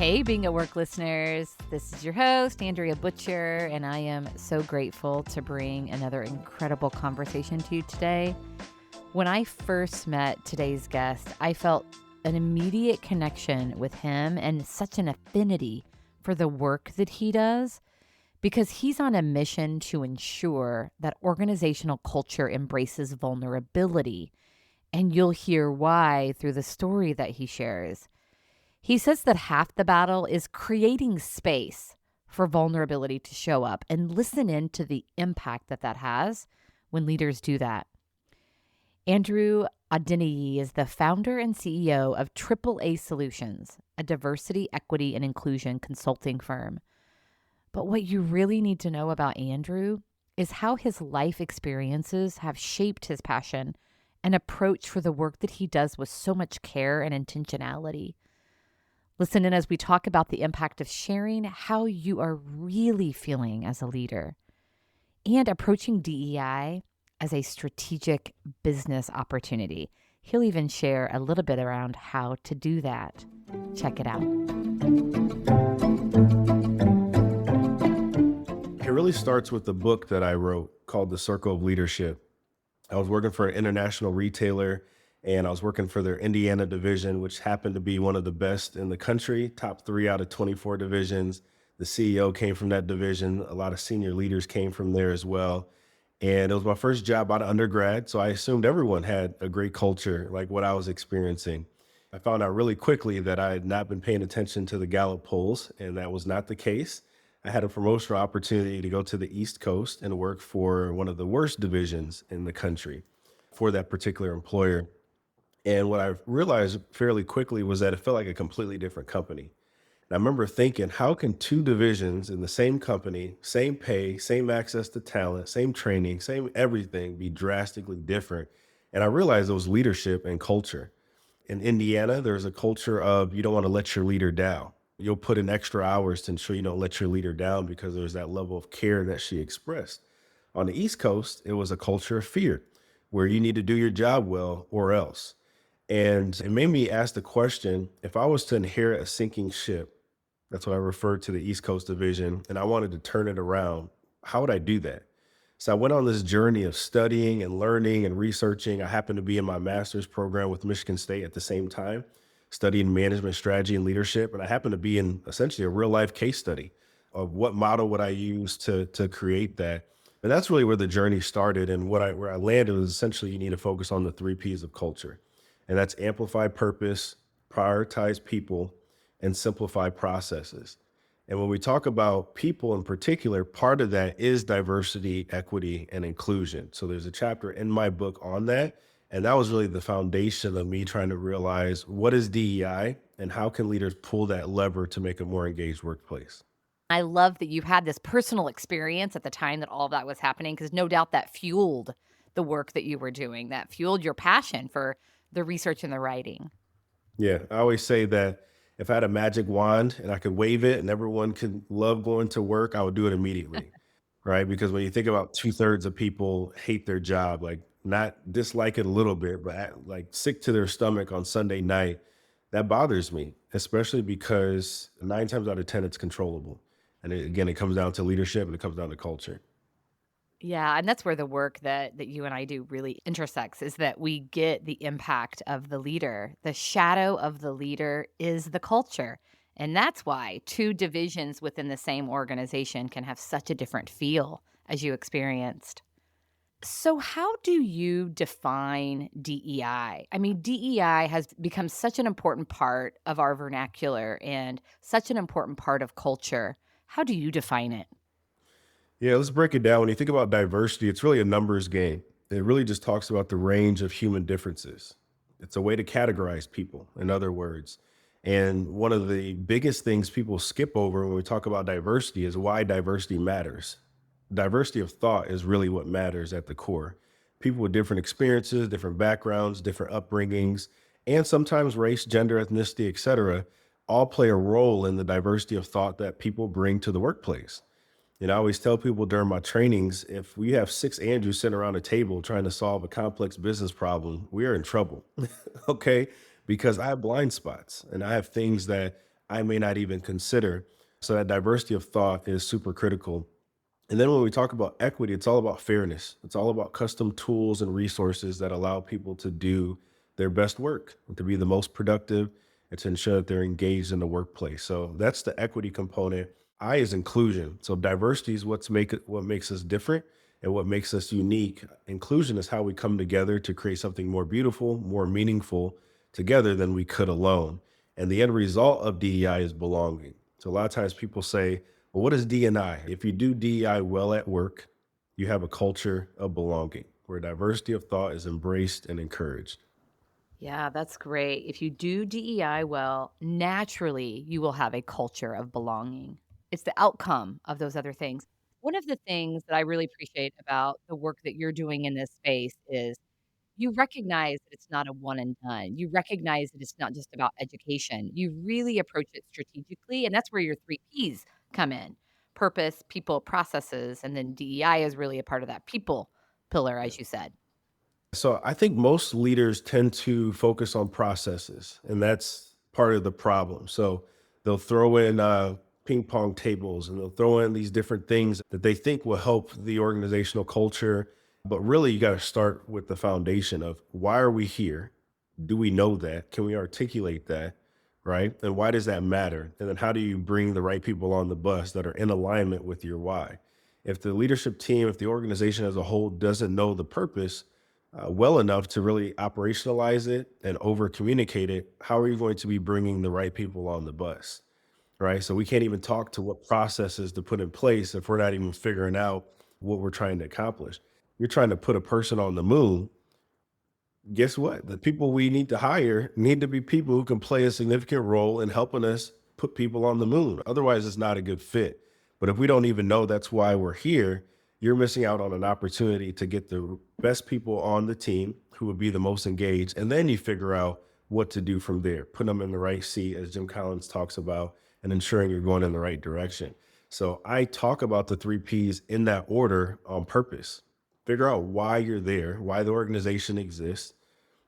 Hey, Being at Work listeners. This is your host, Andrea Butcher, and I am so grateful to bring another incredible conversation to you today. When I first met today's guest, I felt an immediate connection with him and such an affinity for the work that he does because he's on a mission to ensure that organizational culture embraces vulnerability. And you'll hear why through the story that he shares. He says that half the battle is creating space for vulnerability to show up and listen in to the impact that has when leaders do that. Andrew Adeniyi is the founder and CEO of AAA Solutions, a diversity, equity, and inclusion consulting firm. But what you really need to know about Andrew is how his life experiences have shaped his passion and approach for the work that he does with so much care and intentionality. Listen in as we talk about the impact of sharing how you are really feeling as a leader and approaching DEI as a strategic business opportunity. He'll even share a little bit around how to do that. Check it out. It really starts with the book that I wrote called The Circle of Leadership. I was working for an international retailer, and I was working for their Indiana division, which happened to be one of the best in the country, top 3 out of 24 divisions. The CEO came from that division. A lot of senior leaders came from there as well. And it was my first job out of undergrad, so I assumed everyone had a great culture like what I was experiencing. I found out really quickly that I had not been paying attention to the Gallup polls, and that was not the case. I had a promotional opportunity to go to the East Coast and work for one of the worst divisions in the country for that particular employer. And what I realized fairly quickly was that it felt like a completely different company. And I remember thinking, how can 2 divisions in the same company, same pay, same access to talent, same training, same everything be drastically different? And I realized it was leadership and culture. In Indiana, there's a culture of you don't want to let your leader down. You'll put in extra hours to ensure you don't let your leader down because there's that level of care that she expressed. On the East Coast, it was a culture of fear where you need to do your job well or else. And it made me ask the question, if I was to inherit a sinking ship, that's what I referred to the East Coast division, and I wanted to turn it around, how would I do that? So I went on this journey of studying and learning and researching. I happened to be in my master's program with Michigan State at the same time, studying management strategy and leadership. And I happened to be in essentially a real life case study of what model would I use to create that. And that's really where the journey started. And where I landed was essentially you need to focus on the 3 P's of culture. And that's amplify purpose, prioritize people, and simplify processes. And when we talk about people in particular, part of that is diversity, equity, and inclusion. So there's a chapter in my book on that. And that was really the foundation of me trying to realize what is DEI and how can leaders pull that lever to make a more engaged workplace. I love that you had this personal experience at the time that all of that was happening, because no doubt that fueled the work that you were doing, that fueled your passion for the research and the writing. Yeah, I always say that if I had a magic wand and I could wave it and everyone could love going to work, I would do it immediately, right? Because when you think about 2/3 of people hate their job, like not dislike it a little bit, but like sick to their stomach on Sunday night, that bothers me, especially because 9 times out of 10, it's controllable. And again, it comes down to leadership and it comes down to culture. Yeah, and that's where the work that you and I do really intersects, is that we get the impact of the leader. The shadow of the leader is the culture. And that's why 2 divisions within the same organization can have such a different feel, as you experienced. So how do you define DEI? I mean, DEI has become such an important part of our vernacular and such an important part of culture. How do you define it? Yeah, let's break it down. When you think about diversity, it's really a numbers game. It really just talks about the range of human differences. It's a way to categorize people, in other words. And one of the biggest things people skip over when we talk about diversity is why diversity matters. Diversity of thought is really what matters at the core. People with different experiences, different backgrounds, different upbringings, and sometimes race, gender, ethnicity, etc., all play a role in the diversity of thought that people bring to the workplace. I always tell people during my trainings, if we have 6 Andrews sitting around a table trying to solve a complex business problem, we are in trouble. Okay? Because I have blind spots and I have things that I may not even consider. So that diversity of thought is super critical. And then when we talk about equity, it's all about fairness. It's all about custom tools and resources that allow people to do their best work, and to be the most productive, and to ensure that they're engaged in the workplace. So that's the equity component. I is inclusion. So diversity is what makes us different and what makes us unique. Inclusion is how we come together to create something more beautiful, more meaningful together than we could alone. And the end result of DEI is belonging. So a lot of times people say, well, what is D&I? If you do DEI well at work, you have a culture of belonging where diversity of thought is embraced and encouraged. Yeah, that's great. If you do DEI well, naturally you will have a culture of belonging. It's the outcome of those other things. One of the things that I really appreciate about the work that you're doing in this space is you recognize that it's not a one and done. You recognize that it's not just about education. You really approach it strategically, and that's where your 3 Ps come in: purpose, people, processes, and then DEI is really a part of that people pillar, Yeah. as you said. So I think most leaders tend to focus on processes, and that's part of the problem. So they'll throw in ping pong tables and they'll throw in these different things that they think will help the organizational culture. But really, you got to start with the foundation of why are we here? Do we know that? Can we articulate that? Right. And why does that matter? And then how do you bring the right people on the bus that are in alignment with your why? If the leadership team, if the organization as a whole doesn't know the purpose, well enough to really operationalize it and over communicate it, how are you going to be bringing the right people on the bus? Right. So we can't even talk to what processes to put in place if we're not even figuring out what we're trying to accomplish. You're trying to put a person on the moon. Guess what? The people we need to hire need to be people who can play a significant role in helping us put people on the moon. Otherwise, it's not a good fit. But if we don't even know that's why we're here, you're missing out on an opportunity to get the best people on the team who would be the most engaged. And then you figure out what to do from there, put them in the right seat, as Jim Collins talks about, and ensuring you're going in the right direction. So I talk about the 3 Ps in that order on purpose. Figure out why you're there, why the organization exists,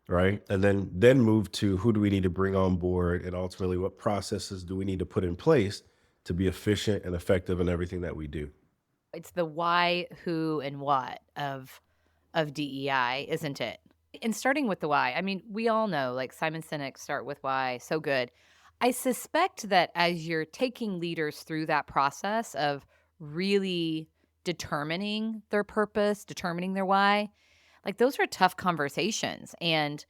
right? And then move to who do we need to bring on board, and ultimately what processes do we need to put in place to be efficient and effective in everything that we do. It's the why, who, and what of DEI, isn't it? And starting with the why, I mean, we all know, like Simon Sinek, start with why, so good. I suspect that as you're taking leaders through that process of really determining their purpose, determining their why, like those are tough conversations. And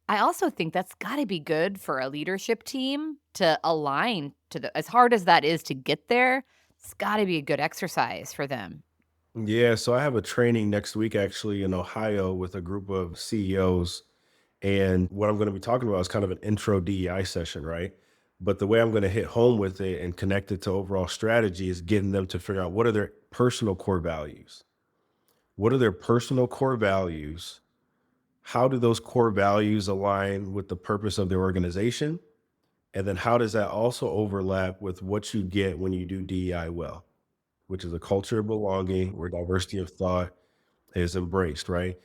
I also think that's got to be good for a leadership team to align to the, as hard as that is to get there, it's got to be a good exercise for them. Yeah, so I have a training next week actually in Ohio with a group of CEOs. And what I'm going to be talking about is kind of an intro DEI session, right? But the way I'm going to hit home with it and connect it to overall strategy is getting them to figure out what are their personal core values. What are their personal core values? How do those core values align with the purpose of their organization? And then how does that also overlap with what you get when you do DEI well, which is a culture of belonging where diversity of thought is embraced, right?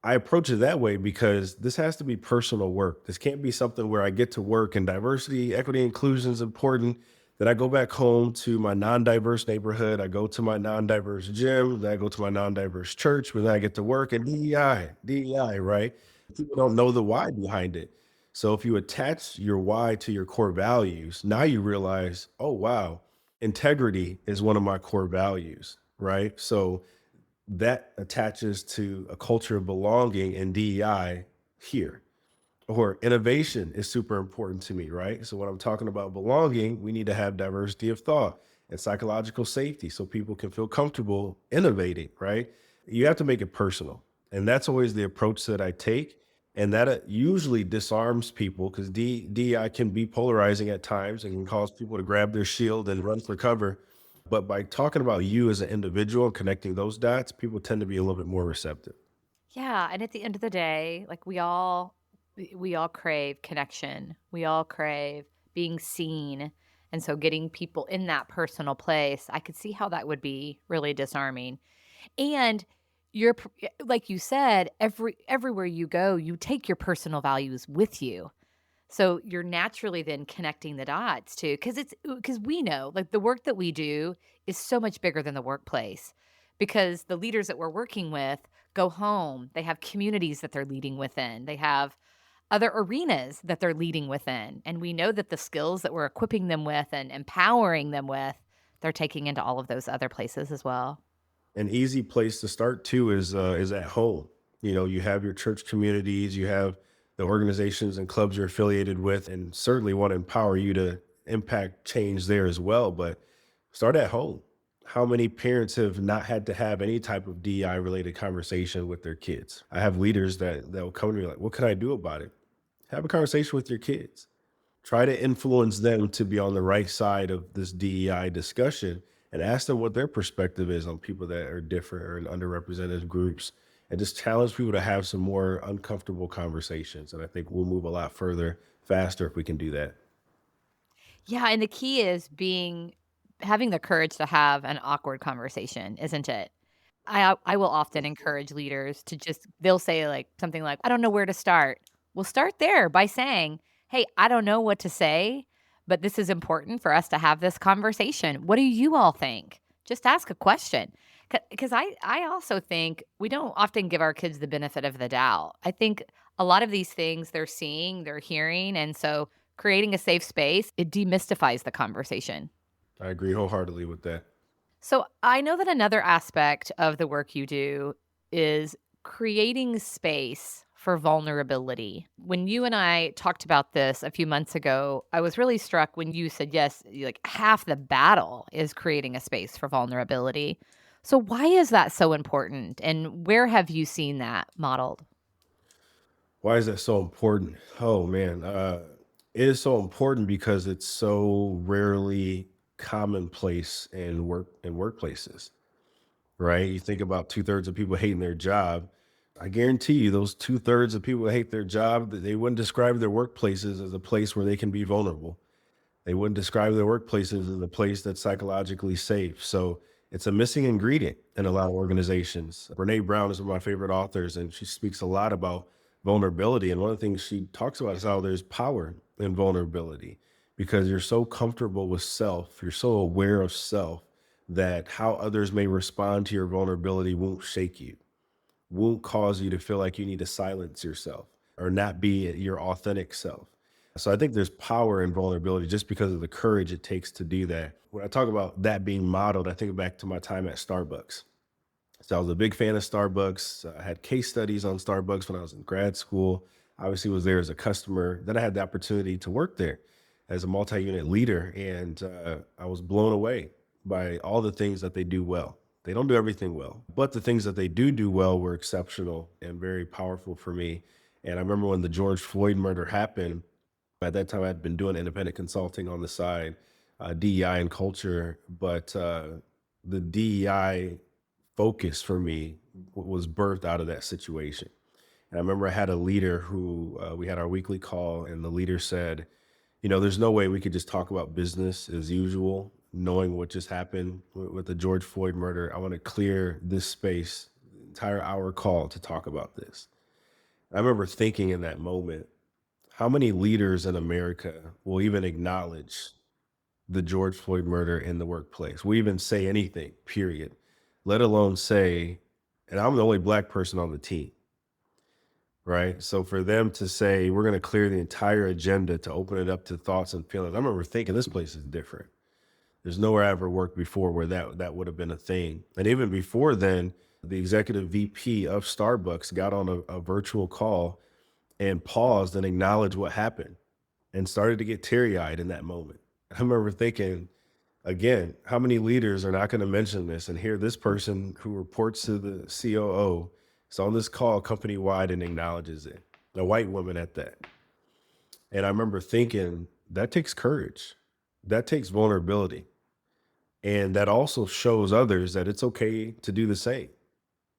I approach it that way because this has to be personal work. This can't be something where I get to work and diversity, equity, inclusion is important. Then I go back home to my non-diverse neighborhood. I go to my non-diverse gym. Then I go to my non-diverse church. But then I get to work and DEI, right? People don't know the why behind it. So if you attach your why to your core values, now you realize, oh wow, integrity is one of my core values, right? So that attaches to a culture of belonging and DEI here. Or innovation is super important to me, right? So when I'm talking about belonging, we need to have diversity of thought and psychological safety so people can feel comfortable innovating, right? You have to make it personal. And that's always the approach that I take. And that usually disarms people because DEI can be polarizing at times and can cause people to grab their shield and run for cover. But by talking about you as an individual and connecting those dots, people tend to be a little bit more receptive. Yeah, and at the end of the day, like we all crave connection. We all crave being seen. And so getting people in that personal place, I could see how that would be really disarming. And like you said, everywhere you go, you take your personal values with you. So you're naturally then connecting the dots too, because we know, like, the work that we do is so much bigger than the workplace, because the leaders that we're working with go home, they have communities that they're leading within, they have other arenas that they're leading within, and we know that the skills that we're equipping them with and empowering them with, they're taking into all of those other places as well. An easy place to start too is at home. You know, you have your church communities, you have the organizations and clubs you're affiliated with, and certainly want to empower you to impact change there as well. But start at home. How many parents have not had to have any type of DEI related conversation with their kids? I have leaders that will come to me like, "What can I do about it?" Have a conversation with your kids. Try to influence them to be on the right side of this DEI discussion and ask them what their perspective is on people that are different or in underrepresented groups, and just challenge people to have some more uncomfortable conversations. And I think we'll move a lot further faster if we can do that. Yeah, and the key is being having the courage to have an awkward conversation, isn't it? I will often encourage leaders to just they'll say, like, something like, "I don't know where to start." Well, start there by saying, "Hey, I don't know what to say, but this is important for us to have this conversation. What do you all think?" Just ask a question. Because I also think we don't often give our kids the benefit of the doubt. I think a lot of these things they're seeing, they're hearing, and so creating a safe space, it demystifies the conversation. I agree wholeheartedly with that. So I know that another aspect of the work you do is creating space for vulnerability. When you and I talked about this a few months ago, I was really struck when you said, yes, like half the battle is creating a space for vulnerability. So, why is that so important? And where have you seen that modeled? Why is that so important? Oh man, it is so important because it's so rarely commonplace in workplaces. Right? You think about 2/3 of people hating their job. I guarantee you those 2/3 of people that hate their job, that they wouldn't describe their workplaces as a place where they can be vulnerable. They wouldn't describe their workplaces as a place that's psychologically safe. So it's a missing ingredient in a lot of organizations. Brene Brown is one of my favorite authors, and she speaks a lot about vulnerability. And one of the things she talks about is how there's power in vulnerability because you're so comfortable with self, you're so aware of self that how others may respond to your vulnerability won't shake you, won't cause you to feel like you need to silence yourself or not be your authentic self. So I think there's power in vulnerability just because of the courage it takes to do that. When I talk about that being modeled, I think back to my time at Starbucks. So I was a big fan of Starbucks. I had case studies on Starbucks when I was in grad school. Obviously was there as a customer. Then I had the opportunity to work there as a multi-unit leader, and I was blown away by all the things that they do well. They don't do everything well, but the things that they do well were exceptional and very powerful for me. And I remember when the George Floyd murder happened. At that time, I'd been doing independent consulting on the side, DEI and culture, but the DEI focus for me was birthed out of that situation. And I remember I had a leader who we had our weekly call, and the leader said, "You know, there's no way we could just talk about business as usual, knowing what just happened with the George Floyd murder. I want to clear this space, entire hour call to talk about this." I remember thinking in that moment, how many leaders in America will even acknowledge the George Floyd murder in the workplace? Will even say anything, period, let alone say, and I'm the only black person on the team, right? So for them to say, we're going to clear the entire agenda to open it up to thoughts and feelings, I remember thinking this place is different. There's nowhere I ever worked before where that would have been a thing. And even before then, the executive VP of Starbucks got on a virtual call and paused and acknowledged what happened and started to get teary-eyed in that moment. I remember thinking, again, how many leaders are not going to mention this? And here, this person who reports to the COO is on this call company wide and acknowledges it. A white woman at that. And I remember thinking, that takes courage, that takes vulnerability. And that also shows others that it's okay to do the same.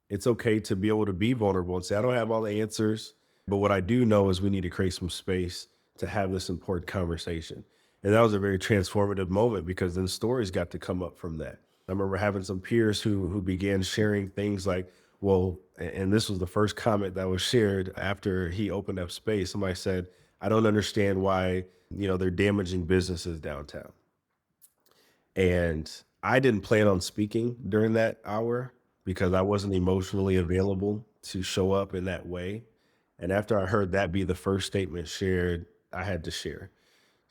It's okay to be able to be vulnerable and say, I don't have all the answers, but what I do know is we need to create some space to have this important conversation. And that was a very transformative moment because then stories got to come up from that. I remember having some peers who began sharing things like, well, and this was the first comment that was shared after he opened up space. Somebody said, I don't understand why, they're damaging businesses downtown. And I didn't plan on speaking during that hour because I wasn't emotionally available to show up in that way. And after I heard that be the first statement shared, I had to share.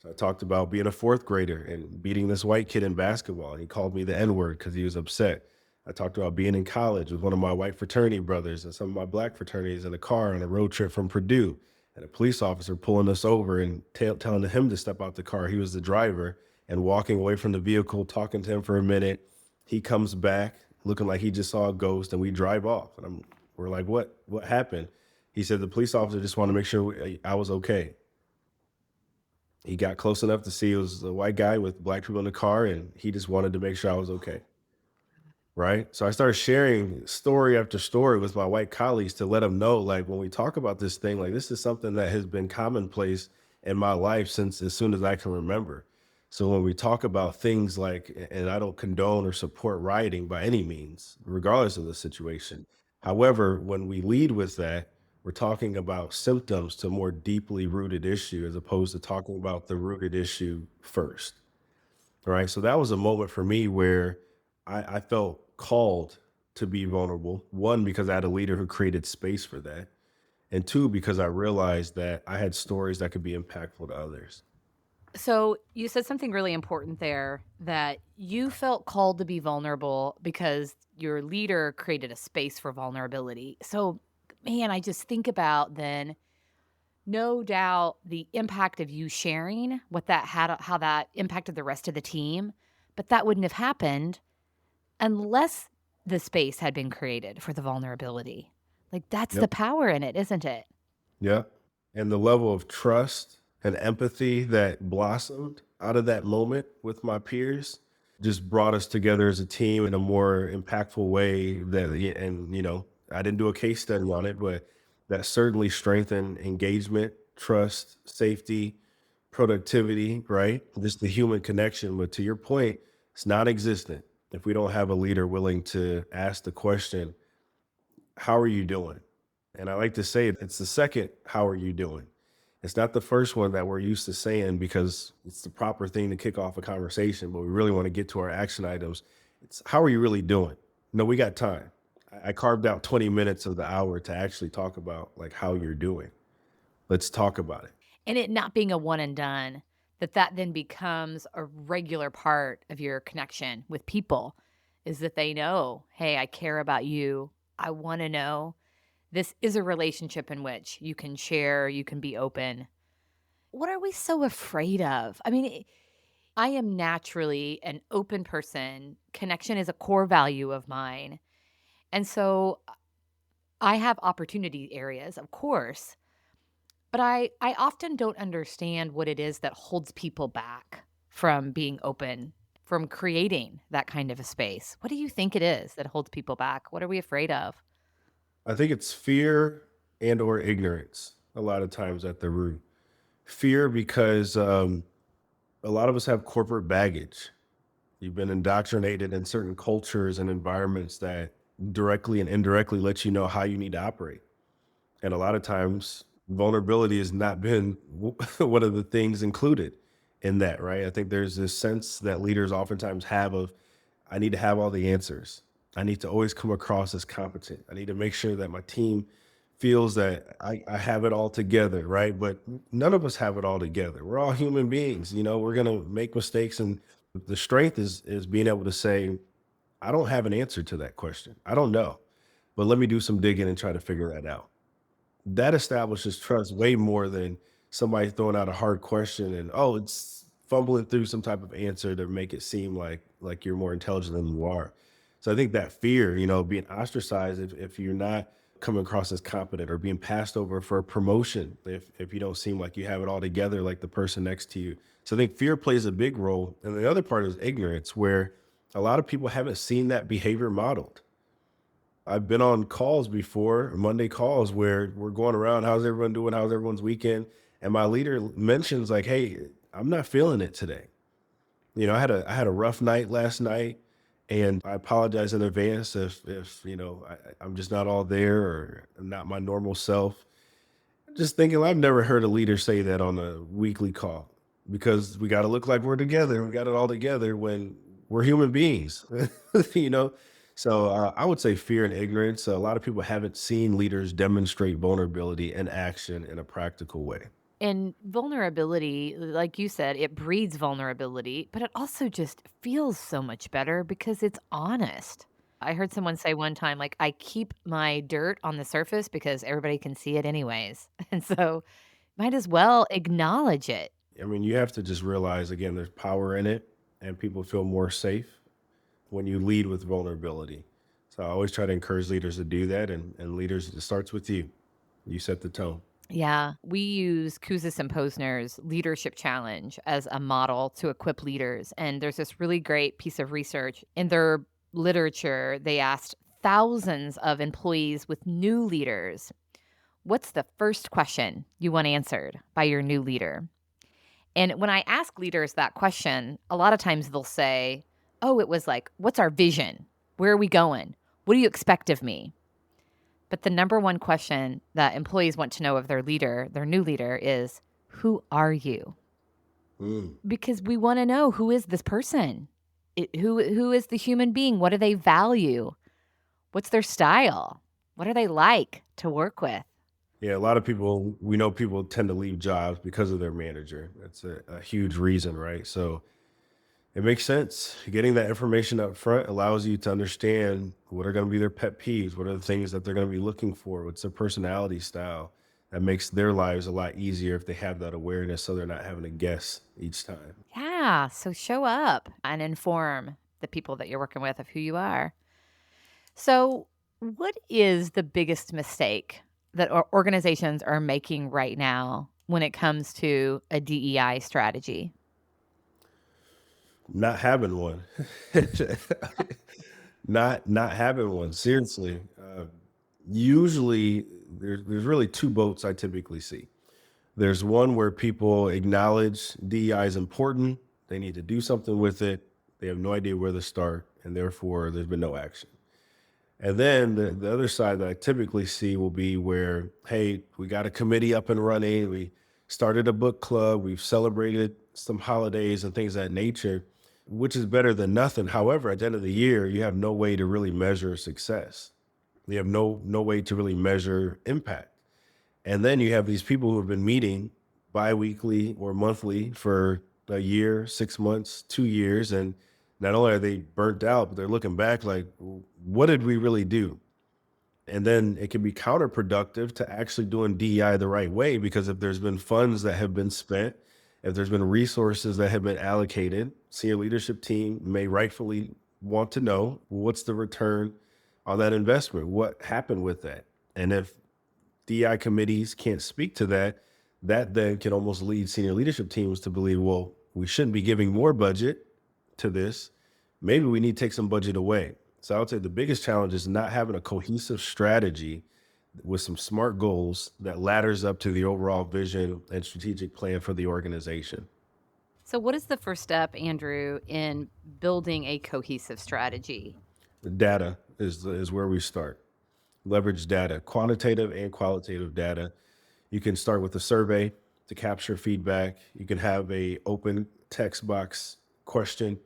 So I talked about being a fourth grader and beating this white kid in basketball. And he called me the N word because he was upset. I talked about being in college with one of my white fraternity brothers and some of my black fraternities in a car on a road trip from Purdue. And a police officer pulling us over and telling him to step out the car. He was the driver and walking away from the vehicle, talking to him for a minute. He comes back looking like he just saw a ghost, and we drive off. And we're like, What happened? He said the police officer just wanted to make sure I was okay. He got close enough to see it was a white guy with black people in the car, and he just wanted to make sure I was okay. Right? So I started sharing story after story with my white colleagues to let them know, like, when we talk about this thing, like, this is something that has been commonplace in my life since as soon as I can remember. So when we talk about things like, and I don't condone or support rioting by any means, regardless of the situation. However, when we lead with that, we're talking about symptoms to more deeply rooted issue as opposed to talking about the rooted issue first. Right. So that was a moment for me where I felt called to be vulnerable. One, because I had a leader who created space for that. And two, because I realized that I had stories that could be impactful to others. So you said something really important there that you felt called to be vulnerable because your leader created a space for vulnerability. So, man, I just think about then no doubt the impact of you sharing what that had, how that impacted the rest of the team. But that wouldn't have happened unless the space had been created for the vulnerability. Like that's the Yep. power in it, isn't it? Yeah. And the level of trust and empathy that blossomed out of that moment with my peers just brought us together as a team in a more impactful way and I didn't do a case study on it, but that certainly strengthened engagement, trust, safety, productivity, right? Just the human connection. But to your point, it's non-existent if we don't have a leader willing to ask the question, how are you doing? And I like to say it's the second, how are you doing? It's not the first one that we're used to saying because it's the proper thing to kick off a conversation, but we really want to get to our action items. It's how are you really doing? No, we got time. I carved out 20 minutes of the hour to actually talk about like how you're doing. Let's talk about it. And it not being a one and done, that then becomes a regular part of your connection with people is that they know, "Hey, I care about you. I wanna know." This is a relationship in which you can share, you can be open. What are we so afraid of? I mean, I am naturally an open person. Connection is a core value of mine. And so I have opportunity areas, of course, but I often don't understand what it is that holds people back from being open, from creating that kind of a space. What do you think it is that holds people back? What are we afraid of? I think it's fear and or ignorance a lot of times at the root. Fear because a lot of us have corporate baggage. You've been indoctrinated in certain cultures and environments that directly and indirectly let you know how you need to operate. And a lot of times, vulnerability has not been one of the things included in that, right? I think there's this sense that leaders oftentimes have of, I need to have all the answers. I need to always come across as competent. I need to make sure that my team feels that I have it all together, right? But none of us have it all together. We're all human beings, we're gonna make mistakes. And the strength is being able to say, I don't have an answer to that question. I don't know. But let me do some digging and try to figure that out. That establishes trust way more than somebody throwing out a hard question and, oh, it's fumbling through some type of answer to make it seem like you're more intelligent than you are. So I think that fear, being ostracized if you're not coming across as competent, or being passed over for a promotion if you don't seem like you have it all together like the person next to you. So I think fear plays a big role. And the other part is ignorance, where a lot of people haven't seen that behavior modeled. I've been on calls before, Monday calls, where we're going around, how's everyone doing? How's everyone's weekend? And my leader mentions like, hey, I'm not feeling it today. I had a rough night last night, and I apologize in advance if I'm just not all there or I'm not my normal self. Just thinking, I've never heard a leader say that on a weekly call because we got to look like we're together. We got it all together when we're human beings, you know? So I would say fear and ignorance. A lot of people haven't seen leaders demonstrate vulnerability and action in a practical way. And vulnerability, like you said, it breeds vulnerability, but it also just feels so much better because it's honest. I heard someone say one time, like, I keep my dirt on the surface because everybody can see it anyways. And so might as well acknowledge it. I mean, you have to just realize again, there's power in it, and people feel more safe when you lead with vulnerability. So I always try to encourage leaders to do that, and leaders, it starts with you. You set the tone. Yeah, we use Kouzes and Posner's leadership challenge as a model to equip leaders. And there's this really great piece of research in their literature. They asked thousands of employees with new leaders, what's the first question you want answered by your new leader? And when I ask leaders that question, a lot of times they'll say, oh, it was like, what's our vision? Where are we going? What do you expect of me? But the number one question that employees want to know of their leader, their new leader, is who are you? Mm. Because we want to know, who is this person? Who is the human being? What do they value? What's their style? What are they like to work with? Yeah, a lot of people, we know people tend to leave jobs because of their manager. That's a huge reason, right? So it makes sense. Getting that information up front allows you to understand what are going to be their pet peeves, what are the things that they're going to be looking for, what's their personality style. That makes their lives a lot easier if they have that awareness so they're not having to guess each time. Yeah, so show up and inform the people that you're working with of who you are. So, what is the biggest mistake that organizations are making right now when it comes to a DEI strategy? Not having one. Not having one, seriously. Usually there's really two boats I typically see. There's one where people acknowledge DEI is important, they need to do something with it, they have no idea where to start, and therefore there's been no action. And then the other side that I typically see will be where, hey, we got a committee up and running, we started a book club, we've celebrated some holidays and things of that nature, which is better than nothing. However, at the end of the year, you have no way to really measure success. You have no way to really measure impact. And then you have these people who have been meeting biweekly or monthly for a year, 6 months, 2 years. And not only are they burnt out, but they're looking back like, what did we really do? And then it can be counterproductive to actually doing DEI the right way because if there's been funds that have been spent, if there's been resources that have been allocated, senior leadership team may rightfully want to know what's the return on that investment? What happened with that? And if DI committees can't speak to that, that then can almost lead senior leadership teams to believe, well, we shouldn't be giving more budget to this. Maybe we need to take some budget away. So I would say the biggest challenge is not having a cohesive strategy with some smart goals that ladders up to the overall vision and strategic plan for the organization. So, what is the first step, Andrew, in building a cohesive strategy? Data is where we start. Leverage data, quantitative and qualitative data. You can start with a survey to capture feedback. You can have a open text box question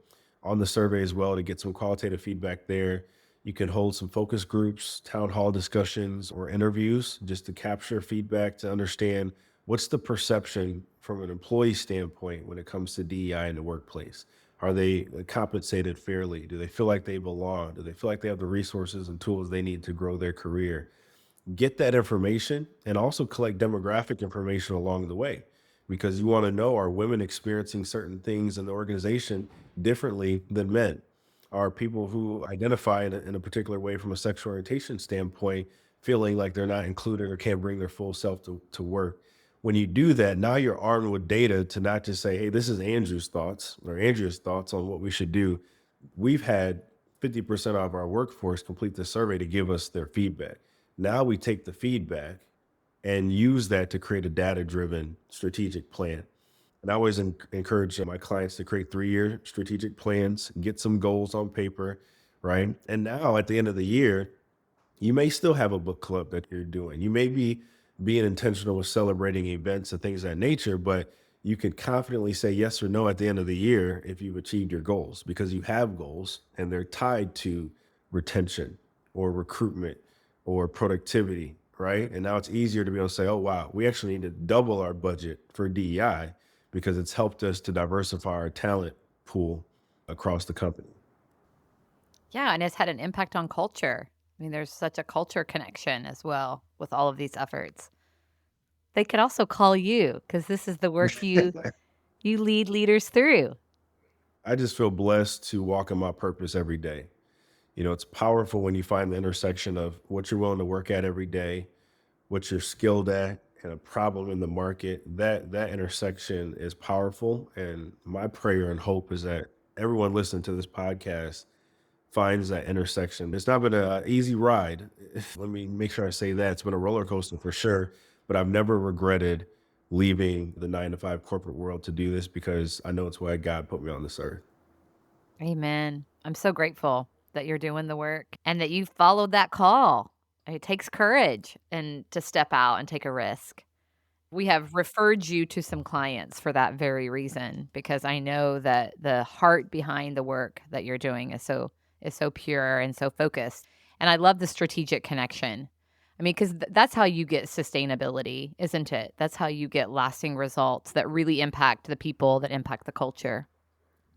on the survey as well to get some qualitative feedback there. You can hold some focus groups, town hall discussions, or interviews just to capture feedback to understand what's the perception from an employee standpoint when it comes to DEI in the workplace. Are they compensated fairly? Do they feel like they belong? Do they feel like they have the resources and tools they need to grow their career? Get that information and also collect demographic information along the way because you want to know, are women experiencing certain things in the organization differently than men? Are people who identify in a particular way from a sexual orientation standpoint feeling like they're not included or can't bring their full self to work? When you do that, now you're armed with data to not just say, hey, this is Andrew's thoughts or Andrew's thoughts on what we should do. We've had 50% of our workforce complete the survey to give us their feedback. Now we take the feedback and use that to create a data driven strategic plan. And I always encourage my clients to create 3 year strategic plans, get some goals on paper, right? And now at the end of the year, you may still have a book club that you're doing. You may be being intentional with celebrating events and things of that nature, but you can confidently say yes or no at the end of the year if you've achieved your goals because you have goals and they're tied to retention or recruitment or productivity, right? And now it's easier to be able to say, oh, wow, we actually need to double our budget for DEI because it's helped us to diversify our talent pool across the company. Yeah, and it's had an impact on culture. I mean, there's such a culture connection as well with all of these efforts. They could also call you because this is the work you lead leaders through. I just feel blessed to walk in my purpose every day. It's powerful when you find the intersection of what you're willing to work at every day, what you're skilled at, and a problem in the market. That intersection is powerful. And my prayer and hope is that everyone listening to this podcast finds that intersection. It's not been an easy ride. Let me make sure I say that. It's been a roller coaster for sure, but I've never regretted leaving the 9 to 5 corporate world to do this because I know it's why God put me on this earth. Amen. I'm so grateful that you're doing the work and that you followed that call. It takes courage and to step out and take a risk. We have referred you to some clients for that very reason because I know that the heart behind the work that you're doing is so pure and so focused. And I love the strategic connection. I mean, because that's how you get sustainability, isn't it? That's how you get lasting results that really impact the people, that impact the culture.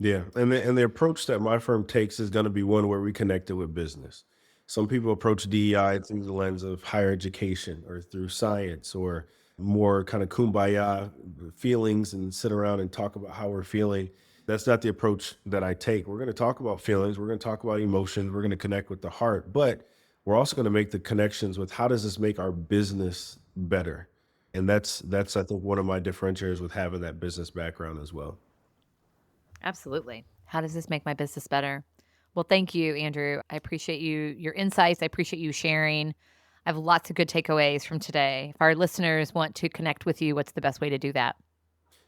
Yeah, and the approach that my firm takes is going to be one where we connect it with business. Some people approach DEI through the lens of higher education or through science or more kind of kumbaya feelings and sit around and talk about how we're feeling. That's not the approach that I take. We're going to talk about feelings, we're going to talk about emotions, we're going to connect with the heart, but we're also going to make the connections with how does this make our business better? And that's I think one of my differentiators with having that business background as well. Absolutely. How does this make my business better? Well, thank you, Andrew. I appreciate your insights. I appreciate you sharing. I have lots of good takeaways from today. If our listeners want to connect with you, what's the best way to do that?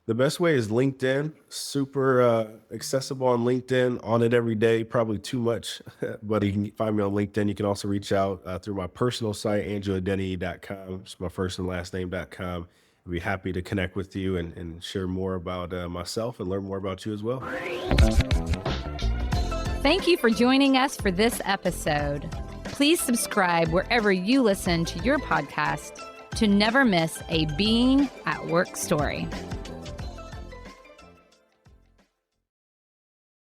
The best way is LinkedIn. Super accessible on LinkedIn. On it every day. Probably too much, but you can find me on LinkedIn. You can also reach out through my personal site, andrewadeniyi.com. It's my first and last name.com. I'd be happy to connect with you and share more about myself and learn more about you as well. Thank you for joining us for this episode. Please subscribe wherever you listen to your podcast to never miss a Being at Work story.